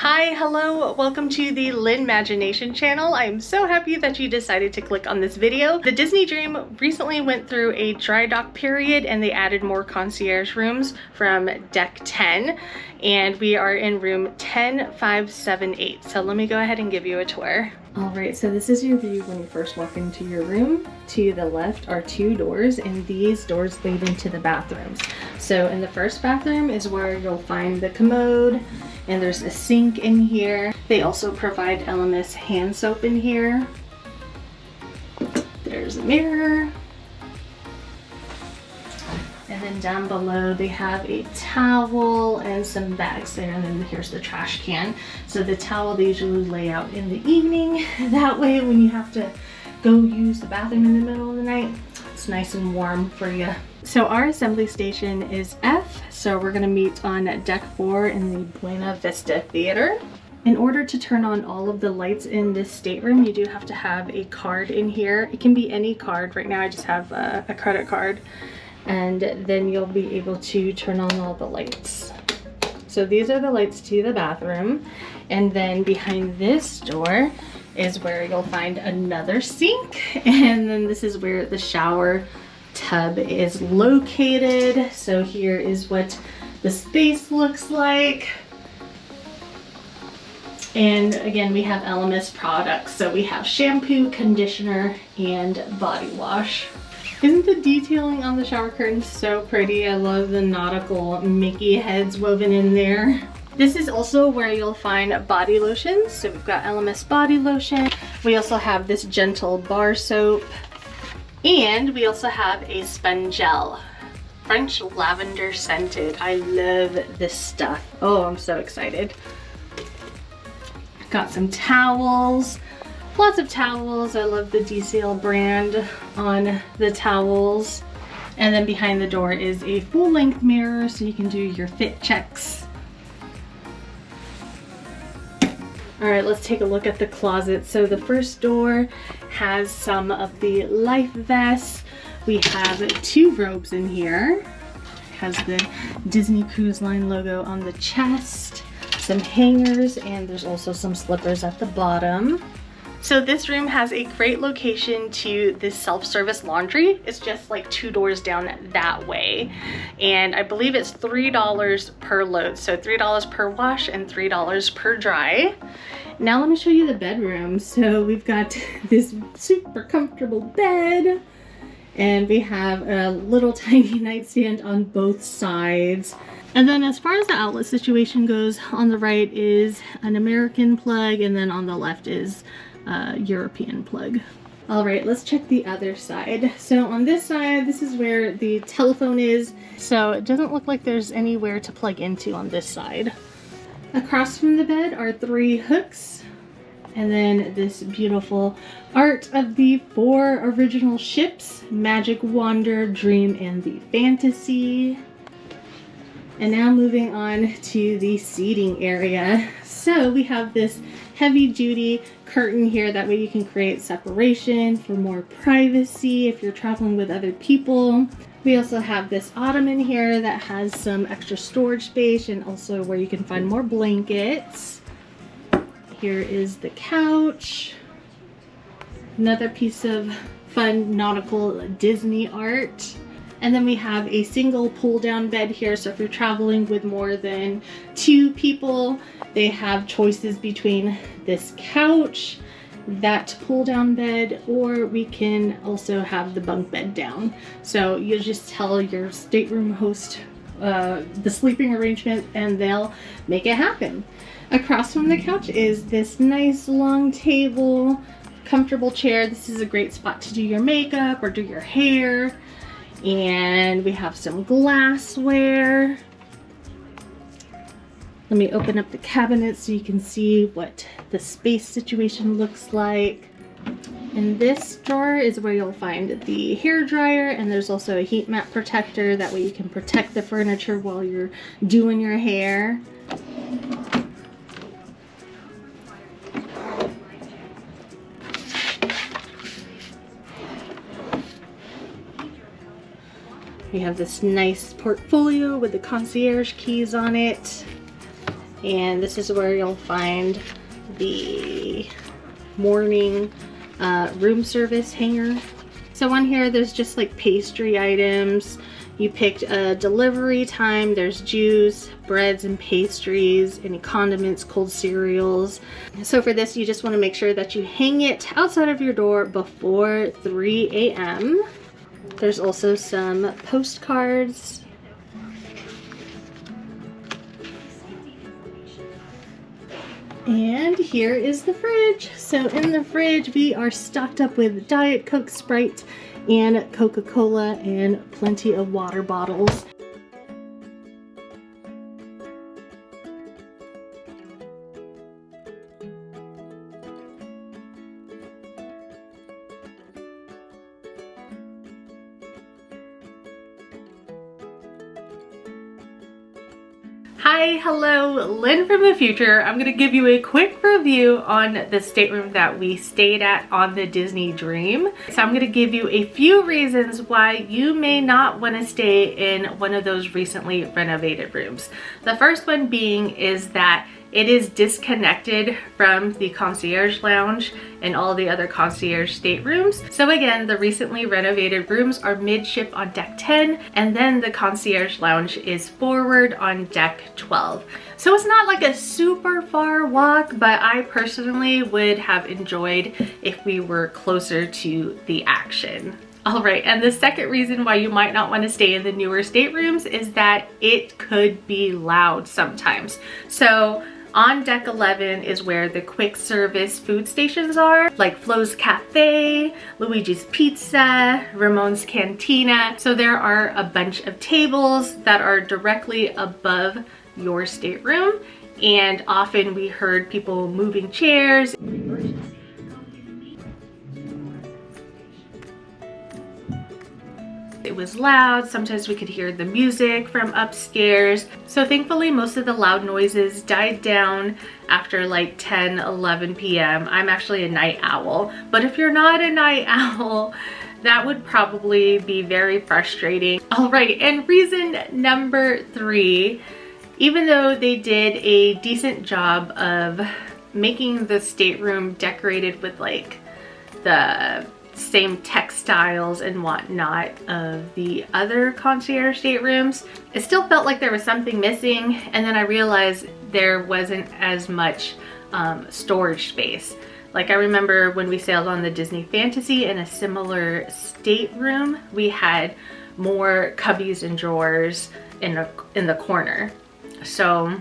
Hi, hello, welcome to the LINmagination channel. I'm so happy that you decided to click on this video. The Disney Dream recently went through a dry dock period and they added more concierge rooms from deck 10, and we are in room 10578. So let me go ahead and give you a tour. All right, so this is your view when you first walk into your room. To the left are two doors, and these doors lead into the bathrooms. So in the first bathroom is where you'll find the commode, and there's a sink in here. They also provide LMS hand soap in here. There's a mirror. And then down below they have a towel and some bags there, and then here's the trash can. So the towel they usually lay out in the evening. That way when you have to go use the bathroom in the middle of the night, it's nice and warm for you. So our assembly station is F, so we're gonna meet on deck 4 in the Buena Vista Theater. In order to turn on all of the lights in this stateroom, you do have to have a card in here. It can be any card. Right now I just have a credit card. And then you'll be able to turn on all the lights. So these are the lights to the bathroom. And then behind this door is where you'll find another sink. And then this is where the shower tub is located. So here is what the space looks like. And again, we have LMS products. So we have shampoo, conditioner, and body wash. Isn't the detailing on the shower curtain so pretty? I love the nautical Mickey heads woven in there. This is also where you'll find body lotions. So we've got LMS body lotion. We also have this gentle bar soap. And we also have a Spongel, French lavender scented. I love this stuff. Oh, I'm so excited. Got some towels. Lots of towels. I love the DCL brand on the towels. And then behind the door is a full-length mirror so you can do your fit checks. All right, let's take a look at the closet. So the first door has some of the life vests. We have two robes in here. It has the Disney Cruise Line logo on the chest, some hangers, and there's also some slippers at the bottom. So this room has a great location to this self-service laundry. It's just like 2 doors down that way. And I believe it's $3 per load. So $3 per wash and $3 per dry. Now let me show you the bedroom. So we've got this super comfortable bed, and we have a little tiny nightstand on both sides. And then as far as the outlet situation goes, on the right is an American plug, and then on the left is European plug. All right, let's check the other side. So on this side, this is where the telephone is. So it doesn't look like there's anywhere to plug into on this side. Across from the bed are 3 hooks, and then this beautiful art of the 4 original ships: Magic, Wonder, Dream, and the Fantasy. And now moving on to the seating area. So we have this heavy duty curtain here. That way you can create separation for more privacy if you're traveling with other people. We also have this ottoman here that has some extra storage space, and also where you can find more blankets. Here is the couch. Another piece of fun nautical Disney art. And then we have a single pull down bed here. So if you're traveling with more than 2 people, they have choices between this couch, that pull down bed, or we can also have the bunk bed down. So you just tell your stateroom host the sleeping arrangement and they'll make it happen. Across from the couch is this nice long table, comfortable chair. This is a great spot to do your makeup or do your hair. And we have some glassware. Let me open up the cabinet so you can see what the space situation looks like. In this drawer is where you'll find the hair dryer, and there's also a heat mat protector. That way you can protect the furniture while you're doing your hair. We have this nice portfolio with the concierge keys on it. And this is where you'll find the morning room service hanger. So on here, there's just like pastry items. You picked a delivery time. There's juice, breads and pastries, any condiments, cold cereals. So for this, you just want to make sure that you hang it outside of your door before 3 a.m. There's also some postcards. And here is the fridge. So in the fridge, we are stocked up with Diet Coke, Sprite, and Coca-Cola, and plenty of water bottles. Hi, hello, Lynn from the future. I'm gonna give you a quick review on the stateroom that we stayed at on the Disney Dream. So I'm gonna give you a few reasons why you may not wanna stay in one of those recently renovated rooms. The first one being is that it is disconnected from the concierge lounge and all the other concierge staterooms. So again, the recently renovated rooms are midship on deck 10, and then the concierge lounge is forward on deck 12. So it's not like a super far walk, but I personally would have enjoyed if we were closer to the action. All right, and the second reason why you might not want to stay in the newer staterooms is that it could be loud sometimes. So on deck 11 is where the quick service food stations are, like Flo's Cafe, Luigi's Pizza, Ramon's Cantina. So there are a bunch of tables that are directly above your stateroom, and often we heard people moving chairs. It was loud. Sometimes we could hear the music from upstairs. So thankfully, most of the loud noises died down after like 10, 11 p.m. I'm actually a night owl, but if you're not a night owl, that would probably be very frustrating. All right, and reason number 3, even though they did a decent job of making the stateroom decorated with like the same textiles and whatnot of the other concierge staterooms, it still felt like there was something missing. And then I realized there wasn't as much storage space. Like I remember when we sailed on the Disney Fantasy in a similar stateroom, we had more cubbies and drawers in the corner. So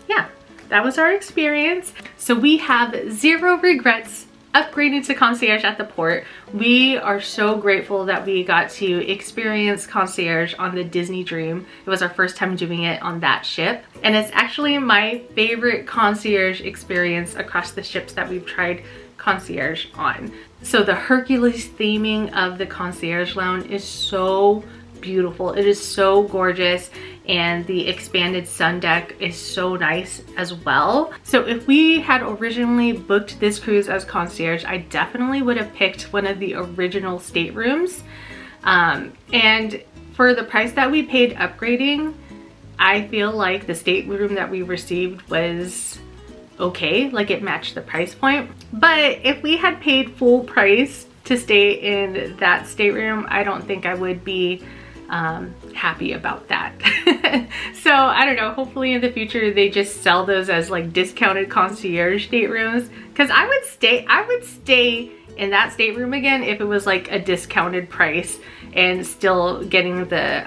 yeah, that was our experience. So we have zero regrets upgrading to concierge at the port. We are so grateful that we got to experience concierge on the Disney Dream. It was our first time doing it on that ship, and it's actually my favorite concierge experience across the ships that we've tried concierge on. So the Hercules theming of the concierge lounge is so beautiful. It is so gorgeous, and the expanded sun deck is so nice as well. So if we had originally booked this cruise as concierge, I definitely would have picked one of the original staterooms. And for the price that we paid upgrading, I feel like the stateroom that we received was okay, like it matched the price point. But if we had paid full price to stay in that stateroom, I don't think I would be happy about that. So I don't know, hopefully in the future they just sell those as like discounted concierge staterooms, because I would stay in that stateroom again if it was like a discounted price and still getting the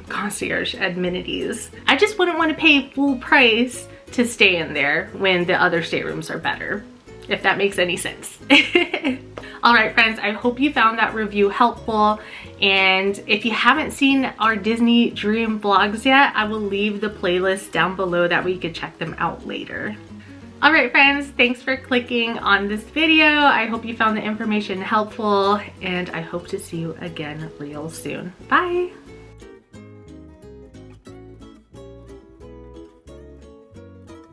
concierge amenities. I just wouldn't want to pay full price to stay in there when the other staterooms are better, if that makes any sense. All right, friends, I hope you found that review helpful. And if you haven't seen our Disney Dream vlogs yet, I will leave the playlist down below, that way you can check them out later. All right, friends, thanks for clicking on this video. I hope you found the information helpful, and I hope to see you again real soon. Bye.